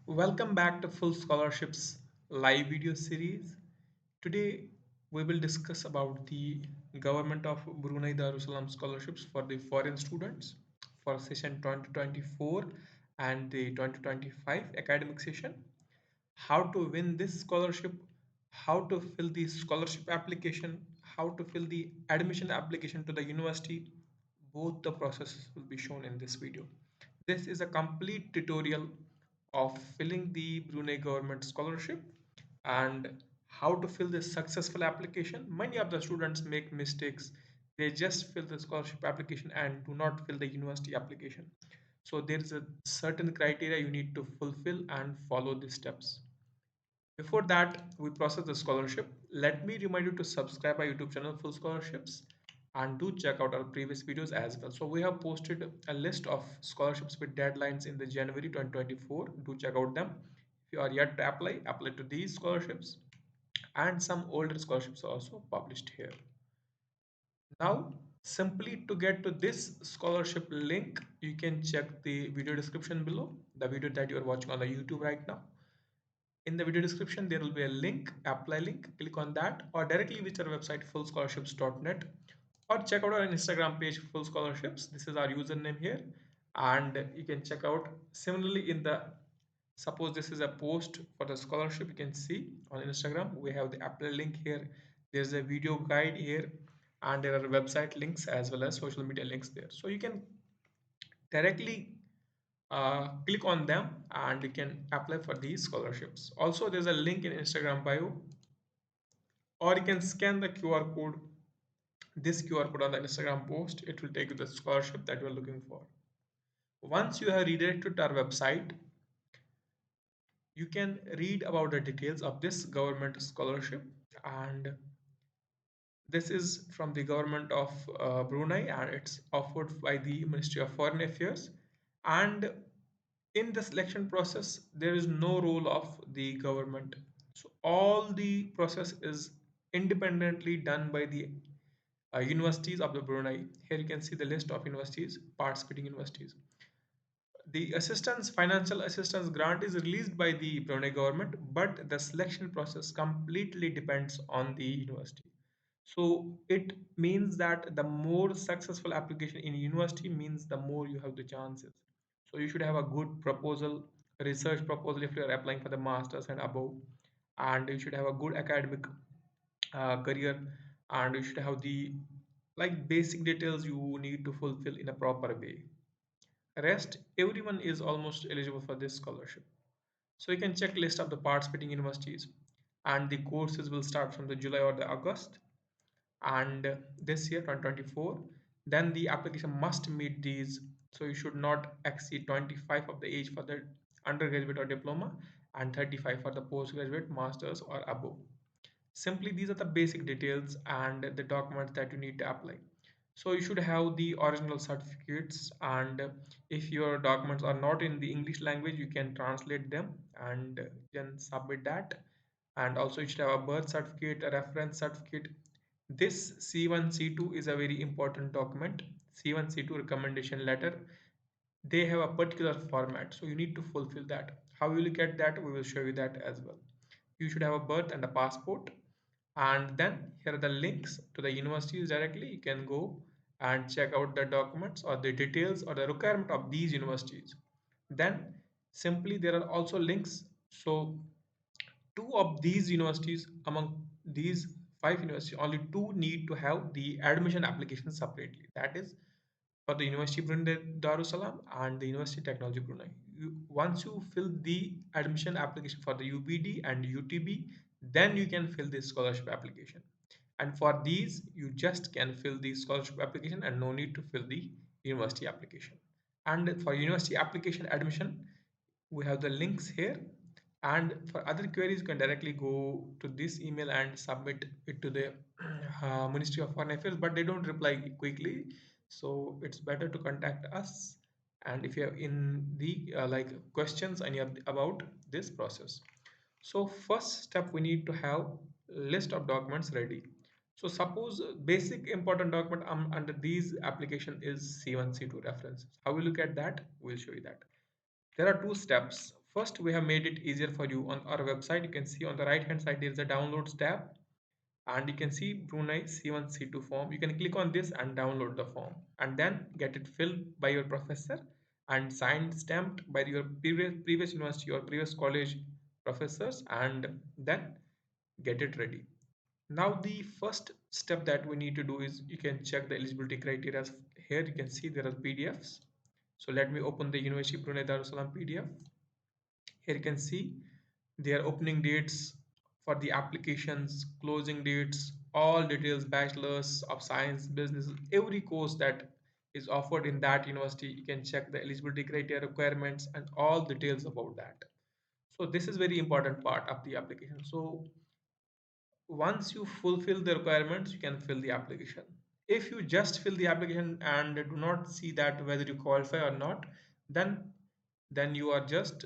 Welcome back to Full Scholarships live video series. Today we will discuss about the government of Brunei Darussalam scholarships for the foreign students for session 2024 and the 2025 academic session. How to win this scholarship, how to fill the scholarship application, how to fill the admission application to the university. Both the processes will be shown in this video. This is a complete tutorial of filling the Brunei government scholarship and how to fill this successful application. Many of the students make mistakes. They just fill the scholarship application and do not fill the university application. So there is a certain criteria you need to fulfill and follow these steps. Before that, we process the scholarship. Let me remind you to subscribe our YouTube channel Full Scholarships and do check out our previous videos as well. So we have posted a list of scholarships with deadlines in the January 2024. Do check out them. If you are yet to apply, apply to these scholarships, and some older scholarships are also published here. Now, simply to get to this scholarship link, you can check the video description below, the video that you are watching on the YouTube right now. In the video description, there will be a link, apply link. Click on that or directly visit our website fullscholarships.net or check out our Instagram page Full Scholarships. This is our username here, and you can check out similarly in the suppose this is a post for the scholarship. You can see on Instagram we have the apply link here. There's a video guide here, and there are website links as well as social media links there. So you can directly click on them and you can apply for these scholarships. Also, there's a link in Instagram bio, or you can scan the QR code, this QR code on the Instagram post. It will take you to the scholarship that you are looking for. Once you have redirected to our website, you can read about the details of this government scholarship, and this is from the government of Brunei, and it's offered by the Ministry of Foreign Affairs. And in the selection process, there is no role of the government. So all the process is independently done by the universities of the Brunei. Here you can see the list of universities, participating universities. The assistance, financial assistance grant is released by the Brunei government, but the selection process completely depends on the university. So it means that the more successful application in university means the more you have the chances. So you should have a good proposal, research proposal if you are applying for the masters and above, and you should have a good academic career, and you should have the like basic details you need to fulfill in a proper way. Rest, everyone is almost eligible for this scholarship. So you can check list of the participating universities, and the courses will start from the July or the August, and this year 2024. Then the application must meet these. So you should not exceed 25 of the age for the undergraduate or diploma, and 35 for the postgraduate, masters or above. Simply these are the basic details and the documents that you need to apply. So you should have the original certificates, and if your documents are not in the English language, you can translate them and then submit that. And also you should have a birth certificate, a reference certificate. This C1 C2 is a very important document. C1 C2 recommendation letter, they have a particular format, so you need to fulfill that. How you will get that, we will show you that as well. You should have a birth and a passport, and then here are the links to the universities. Directly you can go and check out the documents or the details or the requirement of these universities. Then simply there are also links. So two of these universities, among these five universities, only two need to have the admission application separately. That is for the University Brunei Darussalam and the University Technology Brunei. Once you fill the admission application for the UBD and UTB, then you can fill the scholarship application. And for these, you just can fill the scholarship application and no need to fill the university application. And for university application admission, we have the links here. And for other queries, you can directly go to this email and submit it to the Ministry of Foreign Affairs, but they don't reply quickly. So it's better to contact us. And if you have in the like questions any about this process. So first step, we need to have list of documents ready. So suppose basic important document under these application is C1 C2 references. How we look at that, we'll show you that. There are two steps. First, we have made it easier for you on our website. You can see on the right hand side there is a downloads tab, and you can see Brunei C1 C2 form. You can click on this and download the form and then get it filled by your professor and signed stamped by your previous university or previous college professors, and then get it ready. Now the first step that we need to do is you can check the eligibility criteria. Here you can see there are PDFs. So let me open the University Brunei Darussalam PDF. Here you can see their opening dates for the applications, closing dates, all details, bachelors of science, business, every course that is offered in that university. You can check the eligibility criteria, requirements, and all details about that. So this is very important part of the application. So once you fulfill the requirements, you can fill the application. If you just fill the application and do not see that whether you qualify or not, then you are just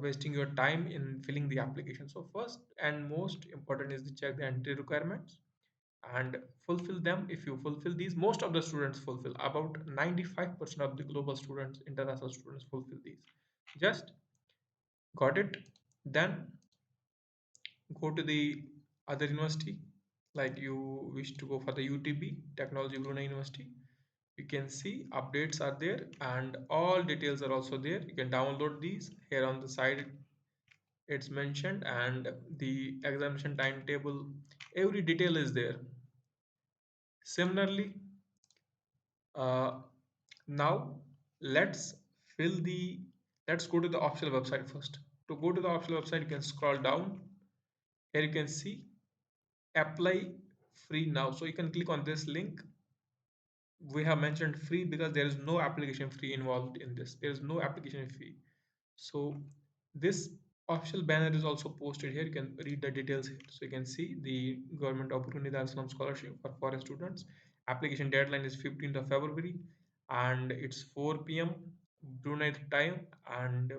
wasting your time in filling the application. So first and most important is to check the entry requirements and fulfill them. If you fulfill these, most of the students fulfill, about 95% of the global students, international students fulfill these. Just got it, then go to the other university. Like you wish to go for the UTB Technology Brunei University, you can see updates are there and all details are also there. You can download these. Here on the side it's mentioned, and the examination timetable, every detail is there. Similarly, uh, now let's fill the let's go to the official website first. To go to the official website, you can scroll down. Here you can see apply free now, so you can click on this link. We have mentioned free because there is no application fee involved in this. There is no application fee. So this official banner is also posted here. You can read the details here. So you can see the government of Brunei Darussalam scholarship for foreign students. Application deadline is 15th of February and it's 4 p.m. Brunei time, and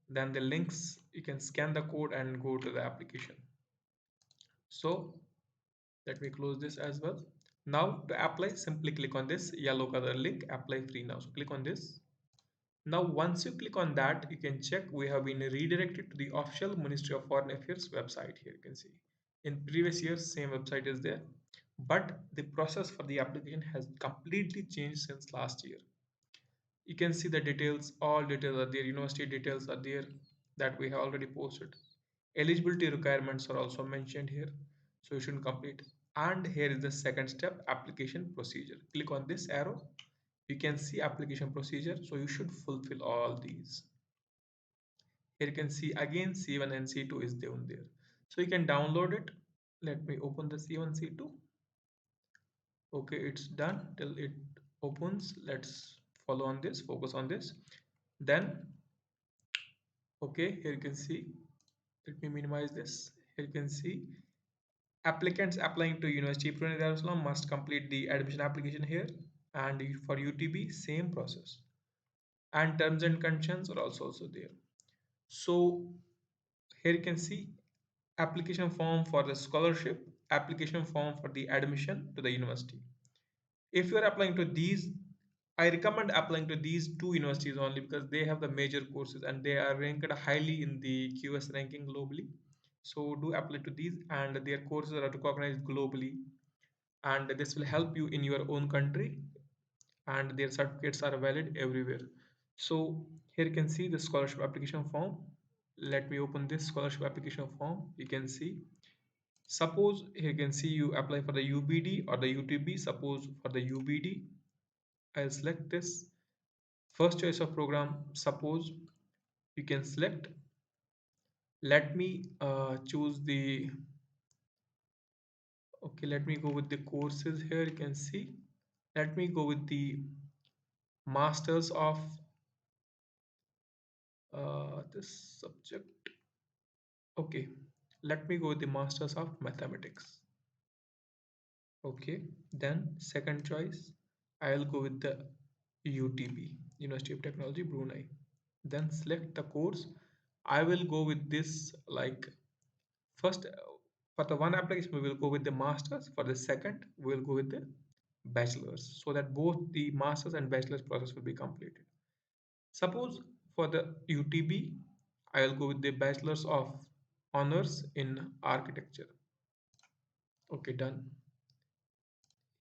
then the links, you can scan the code and go to the application. So let me close this as well. Now to apply, simply click on this yellow color link, apply free now. So click on this. Now once you click on that, you can check we have been redirected to the official Ministry of Foreign Affairs website. Here you can see in previous years same website is there, but the process for the application has completely changed since last year. You can see the details, all details are there, university details are there that we have already posted. Eligibility requirements are also mentioned here, so you should complete. And here is the second step, application procedure. Click on this arrow, you can see application procedure, so you should fulfill all these. Here you can see again C1 and C2 is down there, so you can download it. Let me open the C1 C2. Okay, it's done till it opens. Let's follow on this, focus on this. Then okay, here you can see, let me minimize this. Here you can see applicants applying to University Brunei Darussalam must complete the admission application here, and for UTB same process, and terms and conditions are also there. So here you can see application form for the scholarship, application form for the admission to the university. If you are applying to these, I recommend applying to these two universities only because they have the major courses and they are ranked highly in the QS ranking globally. So do apply to these, and their courses are recognized globally, and this will help you in your own country, and their certificates are valid everywhere. So here you can see the scholarship application form. Let me open this scholarship application form. You can see, suppose you can see you apply for the UBD or the UTB. Suppose for the UBD, I'll select this first choice of program. Suppose you can select, let me choose the, okay, let me go with the courses. Here you can see, let me go with the masters of this subject. Okay, let me go with the masters of mathematics. Okay, then second choice, I'll go with the UTB, University of Technology Brunei. Then select the course. I will go with this, like first for the one application we will go with the masters, for the second we will go with the bachelors, so that both the masters and bachelors process will be completed. Suppose For the UTB, I'll go with the Bachelor's of Honors in Architecture. Okay, done.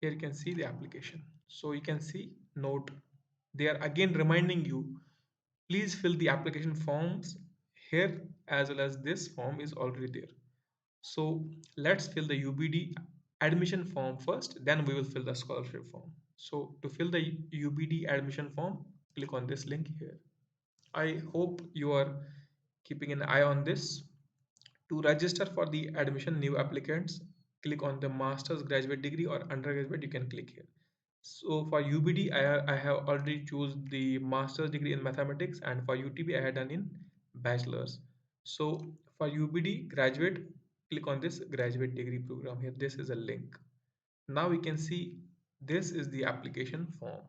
Here you can see the application. So you can see note. They are again reminding you, please fill the application forms here as well as this form is already there. So let's fill the UBD admission form first, then we will fill the scholarship form. So to fill the UBD admission form, click on this link here. I hope you are keeping an eye on this. To register for the admission, new applicants, click on the master's, graduate degree or undergraduate, you can click here. So for UBD, I have already choose the master's degree in mathematics, and for UTB, I had done in bachelor's. So for UBD graduate, click on this graduate degree program here. This is a link. Now we can see this is the application form.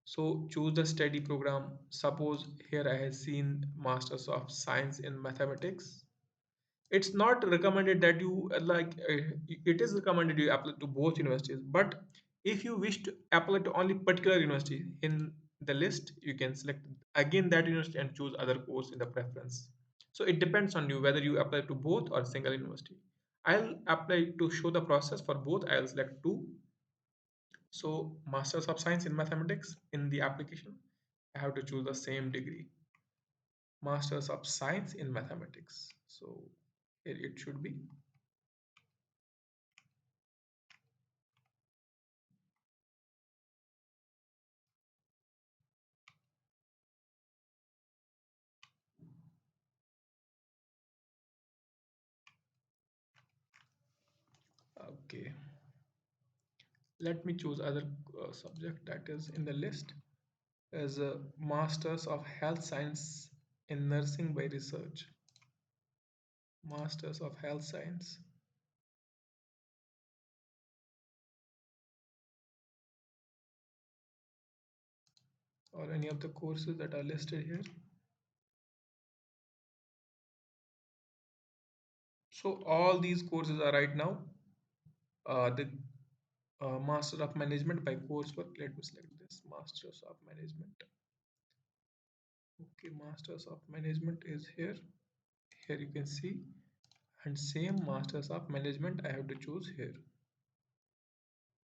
So choose the study program. Suppose here I have seen Masters of Science in Mathematics. It's not recommended that you it is recommended you apply to both universities, but if you wish to apply to only particular university in the list, you can select again that university and choose other course in the preference. So it depends on you whether you apply to both or single university. I'll apply to show the process for both. I'll select two. So Masters of Science in Mathematics, in the application I have to choose the same degree, Masters of Science in Mathematics. So here it should be. Okay, let me choose other subject that is in the list as a Masters of Health Science in Nursing by Research. Masters of Health Science, or any of the courses that are listed here. So all these courses are right now the Master of Management by coursework. Let me select this Masters of Management. Okay, Masters of Management is here. Here you can see, and same Masters of Management I have to choose here.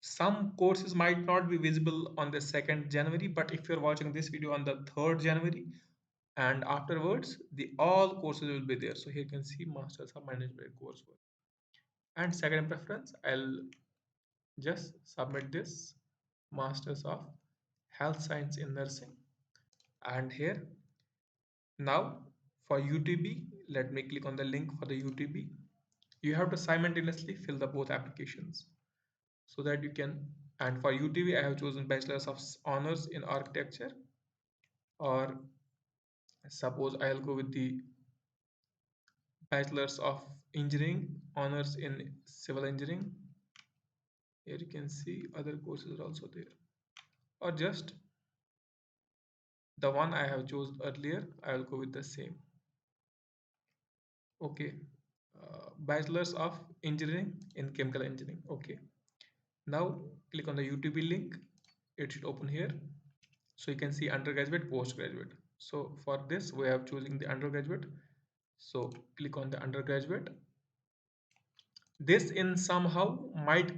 Some courses might not be visible on the 2nd January, but if you're watching this video on the 3rd January and afterwards, the all courses will be there. So here you can see Masters of Management coursework. And second preference, I'll just submit this Masters of Health Science in Nursing. And here now for UTB, let me click on the link for the UTB. You have to simultaneously fill the both applications so that you can. And for UTB, I have chosen Bachelor's of Honors in Architecture, or suppose I'll go with the Bachelor's of Engineering Honors in Civil Engineering. Here you can see other courses are also there, or just the one I have chosen earlier, I will go with the same. Okay, Bachelor's of Engineering in Chemical Engineering. Okay, now click on the UTB link. It should open here. So you can see undergraduate, postgraduate. So for this, we have choosing the undergraduate. So click on the undergraduate. This in somehow might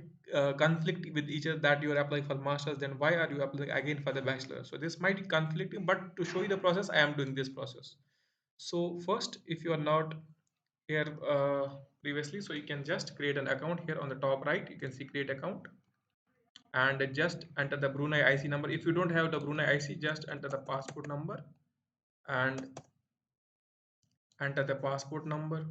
conflict with each other, that you are applying for masters, then why are you applying again for the bachelor? So this might be conflicting, but to show you the process, I am doing this process. So first, if you are not here previously, so you can just create an account. Here on the top right, you can see create account, and just enter the Brunei IC number. If you don't have the Brunei IC, just enter the passport number and enter the passport number,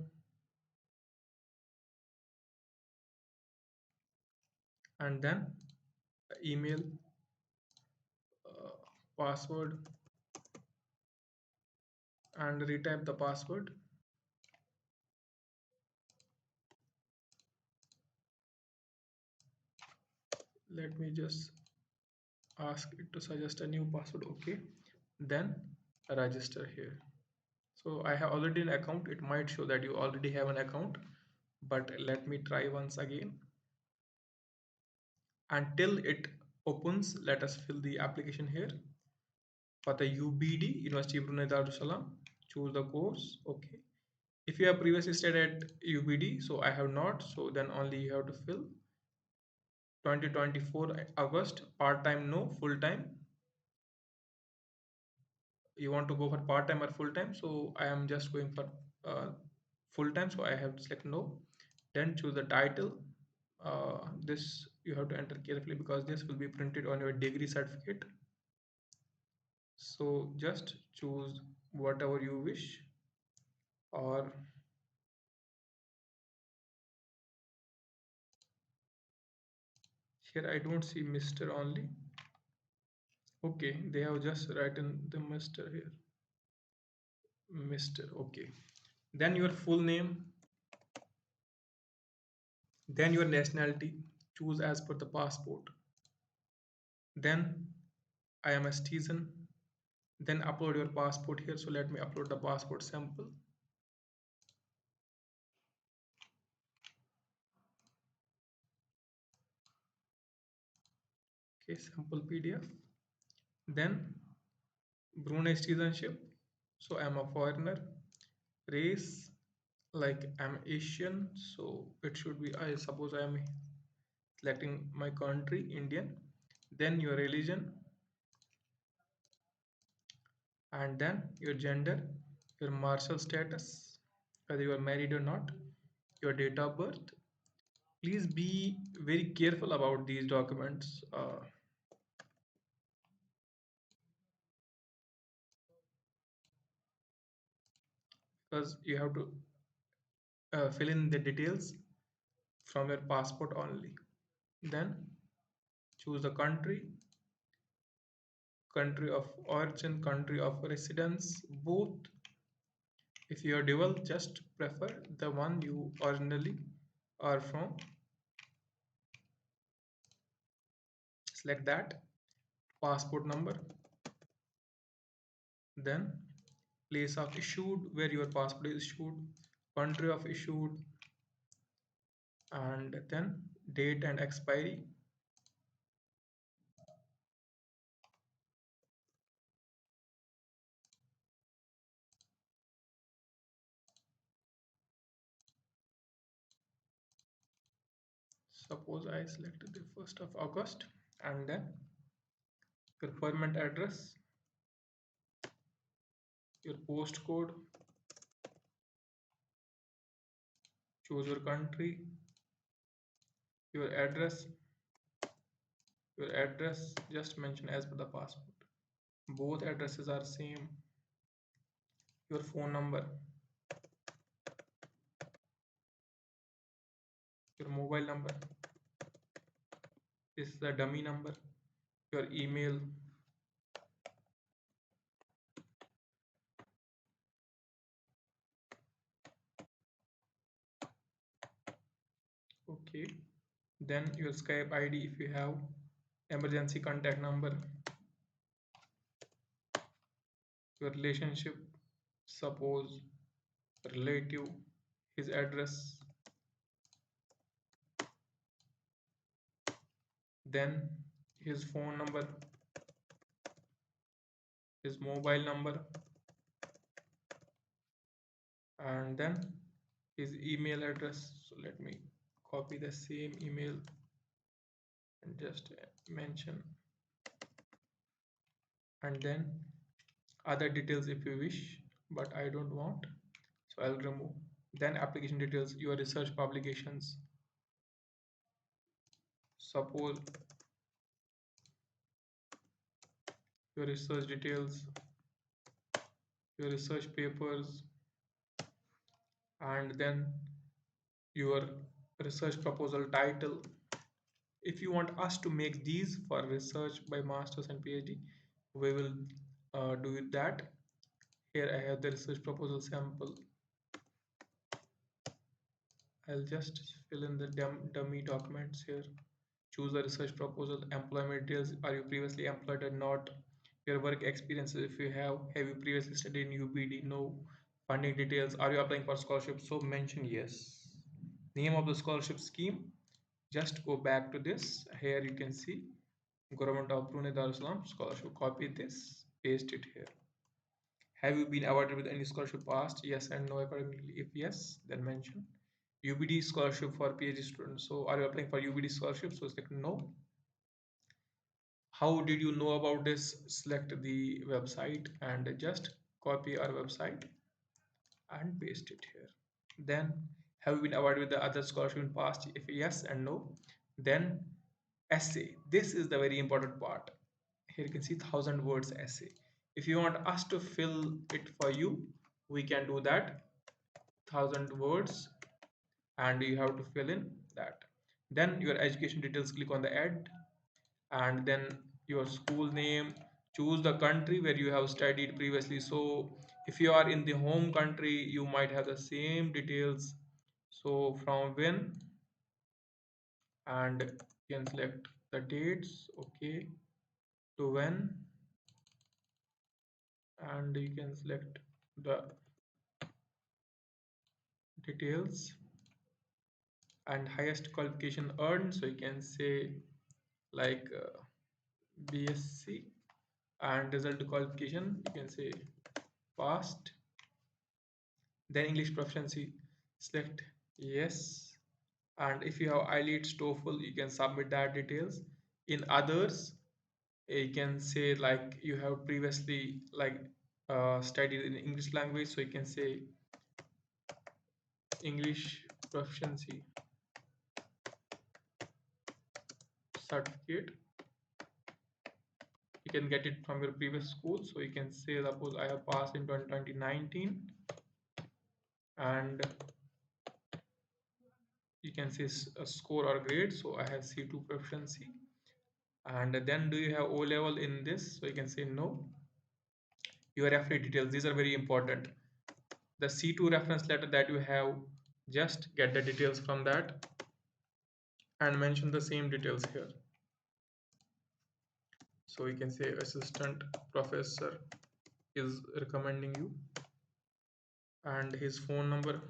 and then the email, password, and retype the password. Let me just ask it to suggest a new password. Okay, then register here. So I have already an account. It might show that you already have an account, but let me try once again. Until it opens, let us fill the application here. For the UBD, University of Brunei Darussalam, choose the course. Okay. If you have previously studied at UBD, so I have not, so then only you have to fill 2024 August, part-time no, full-time. You want to go for part-time or full-time, so I am just going for full-time, so I have to select no. Then choose the title. This you have to enter carefully because this will be printed on your degree certificate. So just choose whatever you wish, or here I don't see Mr. only. Okay, they have just written the Mr. here. Mr. Okay. Then your full name, then your nationality, choose as per the passport. Then I am a citizen. Then upload your passport here. So let me upload the passport sample. Okay, sample PDF. Then Brunei citizenship. So I am a foreigner. Race, like I'm Asian. So it should be, I suppose I am selecting my country, Indian. Then your religion, and then your gender, your marital status, whether you are married or not, your date of birth. Please be very careful about these documents because you have to fill in the details from your passport only. Then choose the country of origin, country of residence, both. If you are dual, just prefer the one you originally are from. Select that. Passport number, then place of issued, where your passport is issued, country of issued, and then date and expiry. Suppose I selected the 1st of August, and then your permanent address, your postcode, choose your country, your address, just mention as per the passport. Both addresses are same. Your phone number, your mobile number, this is the dummy number, your email. Okay. Then your Skype ID if you have, emergency contact number, your relationship, suppose relative, his address, then his phone number, his mobile number, and then his email address. So let me copy the same email and just mention, and then other details if you wish, but I don't want, so I'll remove. Then application details, your research publications, suppose your research details, your research papers, and then your research proposal title. If you want us to make these for research by masters and PhD, we will do that. Here I have the research proposal sample. I'll just fill in the dummy documents here. Choose the research proposal. Employment details, are you previously employed or not? Your work experiences, if you have you previously studied in UBD? No. Funding details, are you applying for scholarship? So mention yes. Name of the scholarship scheme, just go back to this. Here you can see Government of Brunei Darussalam scholarship. Copy this paste it here. Have you been awarded with any scholarship past? Yes and no accordingly. If yes, then mention. UBD scholarship for PhD students. So are you applying for UBD scholarship? So select no. How did you know about this? Select the website and just copy our website and paste it here. Then, have you been awarded with the other scholarship in past? If yes and no, then essay. This is the very important part. Here you can see 1,000 words essay. If you want us to fill it for you, we can do that. 1,000 words, and you have to fill in that. Then your education details, click on the add, and then your school name, choose the country where you have studied previously. So if you are in the home country, you might have the same details. So from when, and you can select the dates, okay, to when, and you can select the details and highest qualification earned. So you can say like BSc, and result qualification you can say past. Then English proficiency, select yes, and if you have IELTS TOEFL you can submit that details. In others, you can say like you have previously like studied in English language, so you can say English proficiency certificate. You can get it from your previous school, so you can say suppose I have passed in 2019, and you can say a score or grade, so I have C2 proficiency. And then do you have O level in this? So you can say no. Your referee details, these are very important. The C2 reference letter that you have, just get the details from that and mention the same details here. So you can say assistant professor is recommending you, and his phone number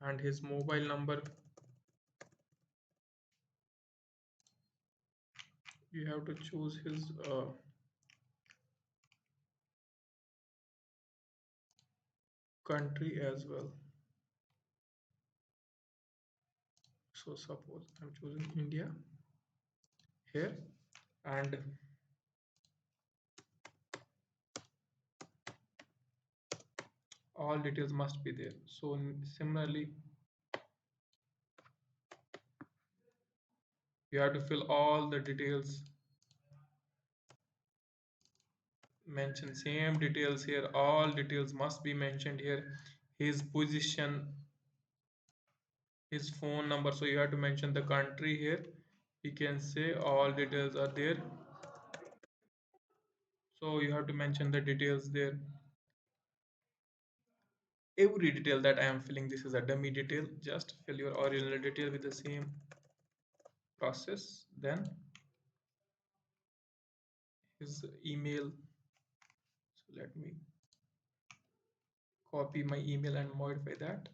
and his mobile number. You have to choose his country as well. So suppose I'm choosing India here, and all details must be there. So similarly, you have to fill all the details, mention same details here, all details must be mentioned here. His position, his phone number, so you have to mention the country here. You can say all details are there, so you have to mention the details there. Every detail that I am filling, this is a dummy detail, just fill your original detail with the same process. Then his email, so let me copy my email and modify that.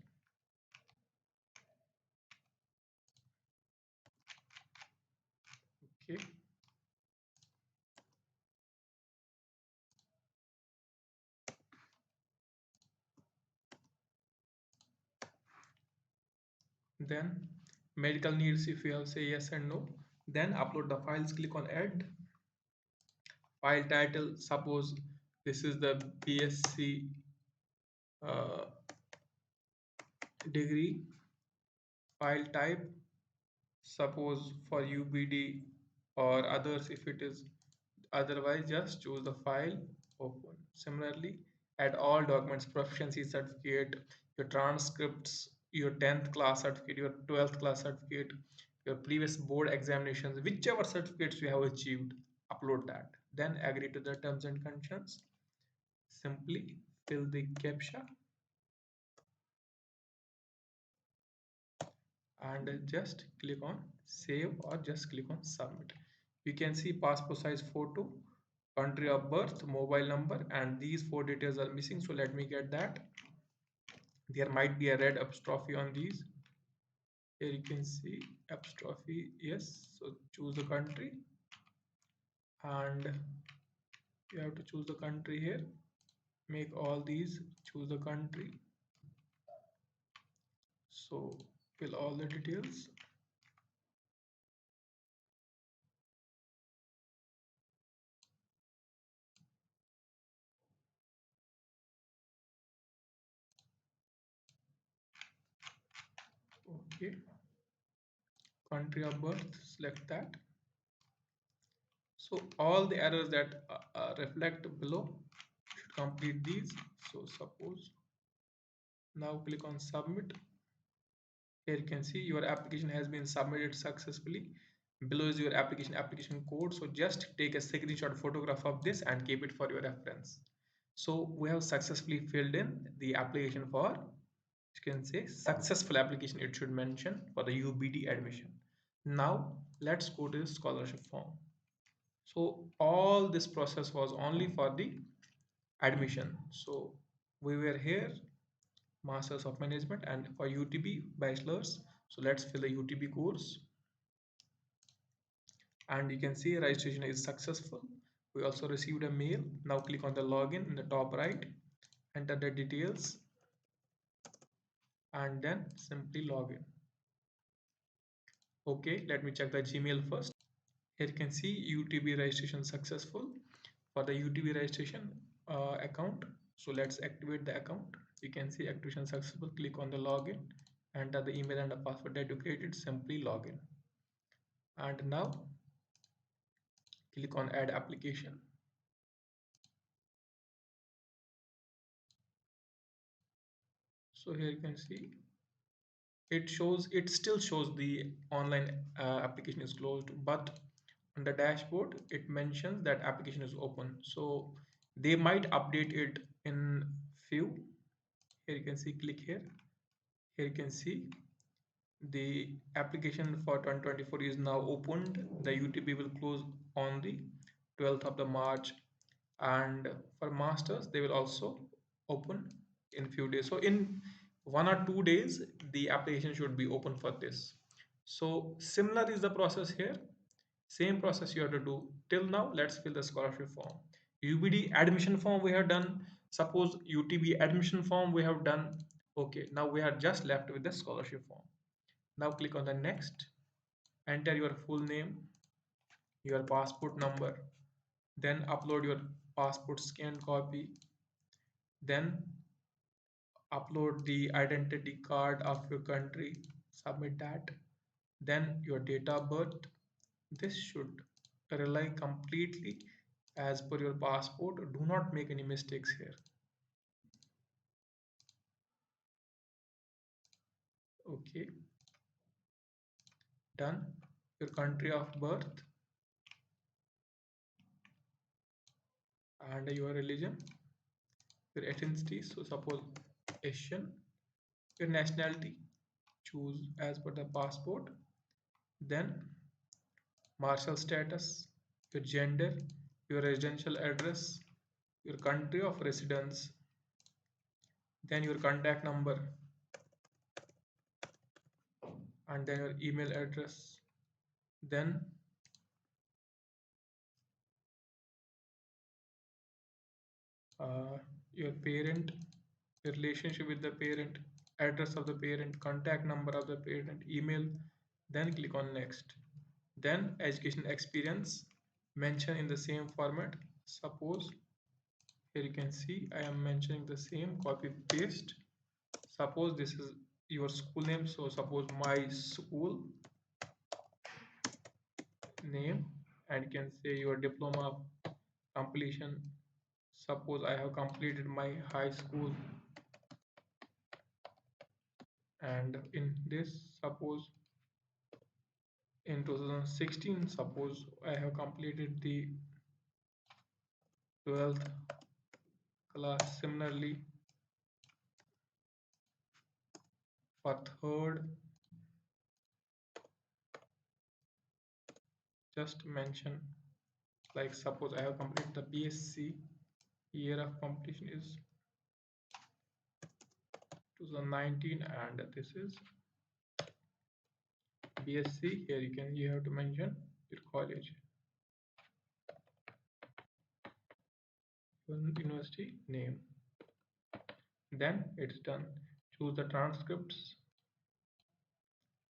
Okay, then medical needs, if you have say yes and no, then upload the files, click on add. File title, suppose this is the BSc uh, degree. File type, suppose for UBD or others, if it is otherwise, just choose the file, open. Similarly, add all documents, proficiency certificate, your transcripts, your 10th class certificate, your 12th class certificate, your previous board examinations, whichever certificates you have achieved, upload that. Then agree to the terms and conditions. Simply fill the captcha and just click on save or just click on submit. You can see passport size photo, country of birth, mobile number, and these four details are missing, so let me get that. There might be a red apostrophe on these. Here you can see apostrophe, yes, so choose the country and you have to choose the country here. Make all these, choose the country. So fill all the details. Okay, country of birth, select that. So all the errors that reflect below should complete these. So suppose now click on submit. Here you can see your application has been submitted successfully. Below is your application code. So just take a screenshot photograph of this and keep it for your reference. So we have successfully filled in the application for, you can say, successful application, it should mention, for the UBD admission. Now let's go to the scholarship form. So all this process was only for the admission. So we were here, Masters of Management, and for UTB bachelor's. So let's fill the UTB course, and you can see registration is successful. We also received a mail. Now click on the login in the top right, enter the details, and then simply log in. Okay, let me check the Gmail first. Here you can see UTB registration successful. For the UTB registration account, so let's activate the account. You can see activation successful. Click on the login, enter the email and the password that you created, simply login, and now click on add application. So here you can see it still shows the online application is closed, but on the dashboard it mentions that application is open. So they might update it in few. Here you can see, click here. Here you can see the application for 2024 is now opened. The UTB will close on the 12th of the March, and for masters they will also open in few days. So in 1 or 2 days the application should be open for this. So similar is the process here, same process you have to do. Till now let's fill the scholarship form. UBD admission form we have done. Suppose UTB admission form we have done. Okay, now we are just left with the scholarship form. Now click on the next, enter your full name, your passport number, then upload your passport scanned copy, then upload the identity card of your country, submit that, then your date of birth. This should rely completely as per your passport. Do not make any mistakes here. Okay, done. Your country of birth and your religion, your ethnicity. So suppose Asian. Your nationality, choose as per the passport. Then marital status, your gender, your residential address, your country of residence, then your contact number, and then your email address, then uh, your parent, your relationship with the parent, address of the parent, contact number of the parent, email, then click on next. Then education experience, mention in the same format. Suppose here you can see I am mentioning the same, copy paste. Suppose this is your school name, so suppose my school name, and you can say your diploma completion. Suppose I have completed my high school, and in this, suppose in 2016, suppose I have completed the 12th class. Similarly, for third, just mention, like suppose I have completed the BSc, year of completion is 2019, and this is BSc. Here you have to mention your college. University name. Then it's done. Choose the transcripts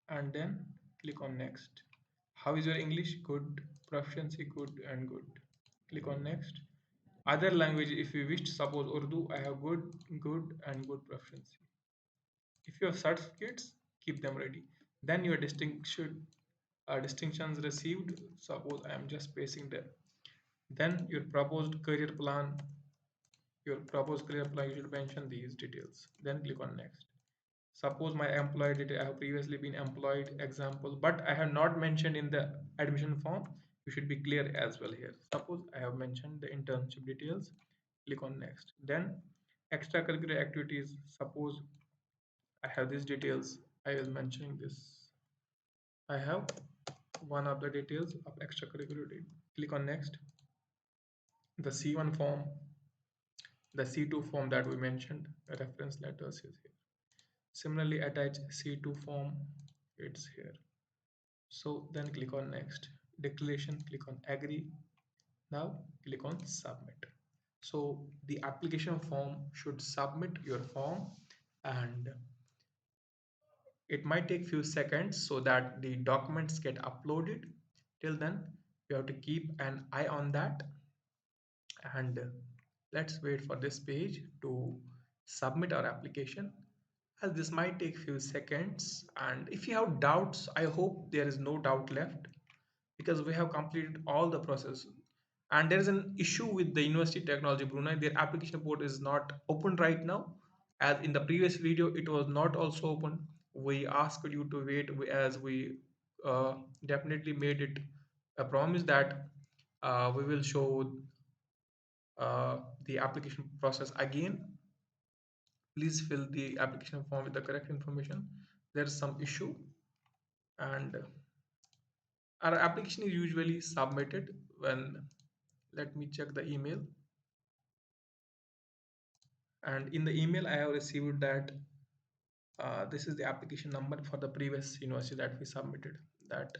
and then click on next. How is your English? Good. Proficiency good and good. Click on next. Other language if you wish, suppose Urdu, I have good and good proficiency. If you have certificates, keep them ready. Then your distinctions received, suppose I am just pasting them. Then your proposed career plan, you should mention these details. Then click on next. Suppose my employee detail, I have previously been employed, example, but I have not mentioned in the admission form. You should be clear as well here. Suppose I have mentioned the internship details. Click on next. Then extracurricular activities. Suppose I have these details. I was mentioning this. I have one of the details of extracurricular. Click on next. The C1 form, the C2 form that we mentioned, reference letters is here. Similarly, attach C2 form, it's here. So then click on next. Declaration, click on agree. Now click on submit. So the application form should submit your form, and it might take few seconds so that the documents get uploaded. Till then, you have to keep an eye on that, and let's wait for this page to submit our application, as this might take few seconds. And if you have doubts, I hope there is no doubt left, because we have completed all the process. And there is an issue with the University Technology Brunei. Their application port is not open right now, as in the previous video it was not also open. We asked you to wait, as we definitely made it a promise that we will show the application process again. Please fill the application form with the correct information. There's some issue, and our application is usually submitted when, let me check the email. And in the email I have received that this is the application number for the previous university that we submitted, that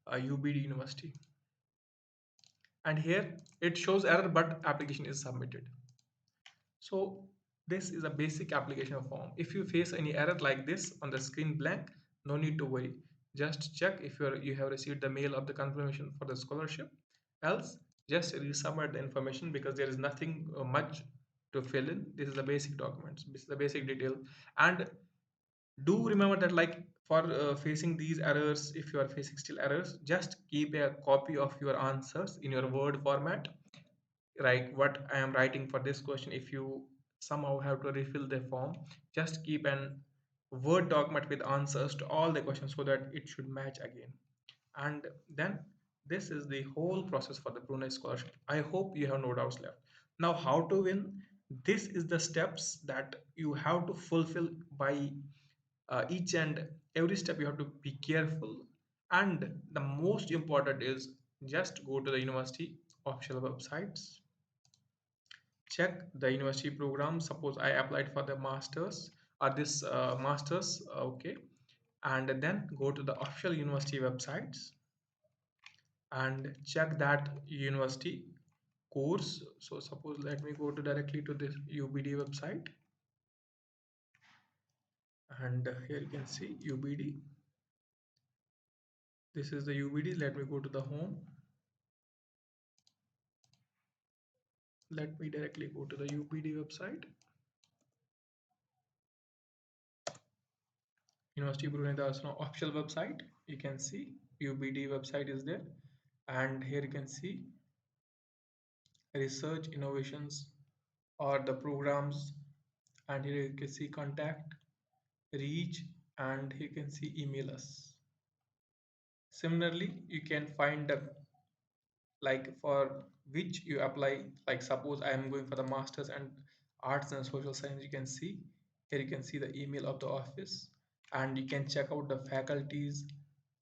UBD University. And here it shows error, but application is submitted. So this is a basic application form. If you face any error like this on the screen blank, no need to worry. Just check if you have received the mail of the confirmation for the scholarship. Else, just resubmit the information, because there is nothing much to fill in. This is the basic documents. This is the basic detail. And do remember that, like, for facing these errors, if you are facing still errors, just keep a copy of your answers in your Word format, like what I am writing for this question. If you somehow have to refill the form, just keep an Word document with answers to all the questions so that it should match again. And then this is the whole process for the Brunei scholarship. I hope you have no doubts left. Now, how to win? This is the steps that you have to fulfill by each and every step. You have to be careful, and the most important is just go to the university official websites, check the university program. Suppose I applied for the masters, or this masters, okay, and then go to the official university websites and check that university course. So suppose let me go to directly to this UBD website, and here you can see UBD. This is the UBD. Let me go to the home. Let me directly go to the UBD website. University of Brunei Darussalam official website. You can see UBD website is there, and here you can see research innovations or the programs, and here you can see contact, reach, and here you can see email us. Similarly, you can find the, like, for which you apply. Like suppose I am going for the masters and arts and social science. You can see here, you can see the email of the office, and you can check out the faculties,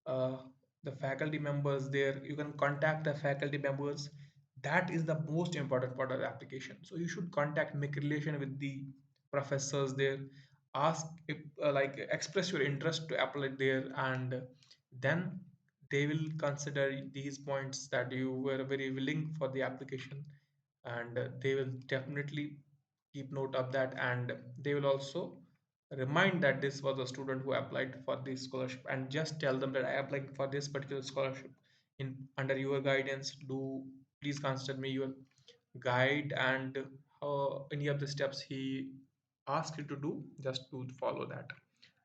uh, the faculty members there. You can contact the faculty members. That is the most important part of the application. So you should contact, make relation with the professors there, ask if like express your interest to apply there, and then they will consider these points that you were very willing for the application, and they will definitely keep note of that, and they will also remind that this was a student who applied for this scholarship, and just tell them that I applied for this particular scholarship in under your guidance. Do please consider me your guide, and any of the steps he asked you to do, just to follow that.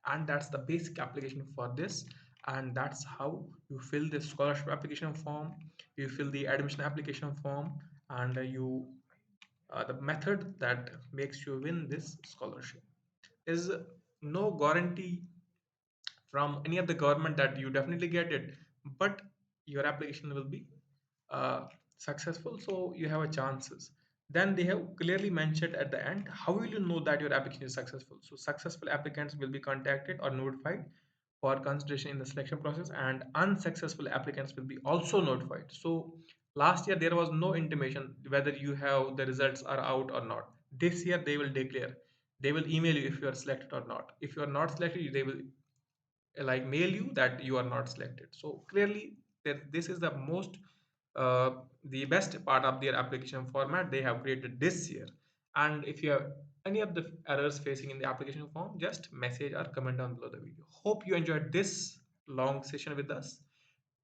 And that's the basic application for this, and that's how you fill the scholarship application form, you fill the admission application form, and you the method that makes you win this scholarship. Is no guarantee from any of the government that you definitely get it, but your application will be uh, successful, so you have a chances. Then they have clearly mentioned at the end, how will you know that your application is successful? So successful applicants will be contacted or notified for consideration in the selection process, and unsuccessful applicants will be also notified. So last year there was no intimation whether you have the results are out or not. This year they will declare, they will email you if you are selected or not. If you are not selected, they will like mail you that you are not selected. So clearly this is the most uh, the best part of their application format they have created this year. And if you have any of the errors facing in the application form, just message or comment down below the video. Hope you enjoyed this long session with us.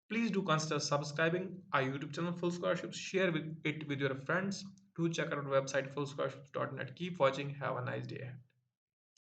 Please do consider subscribing our YouTube channel Full Scholarships, share it with your friends. Do check out our website fullscholarships.net. Keep watching, have a nice day.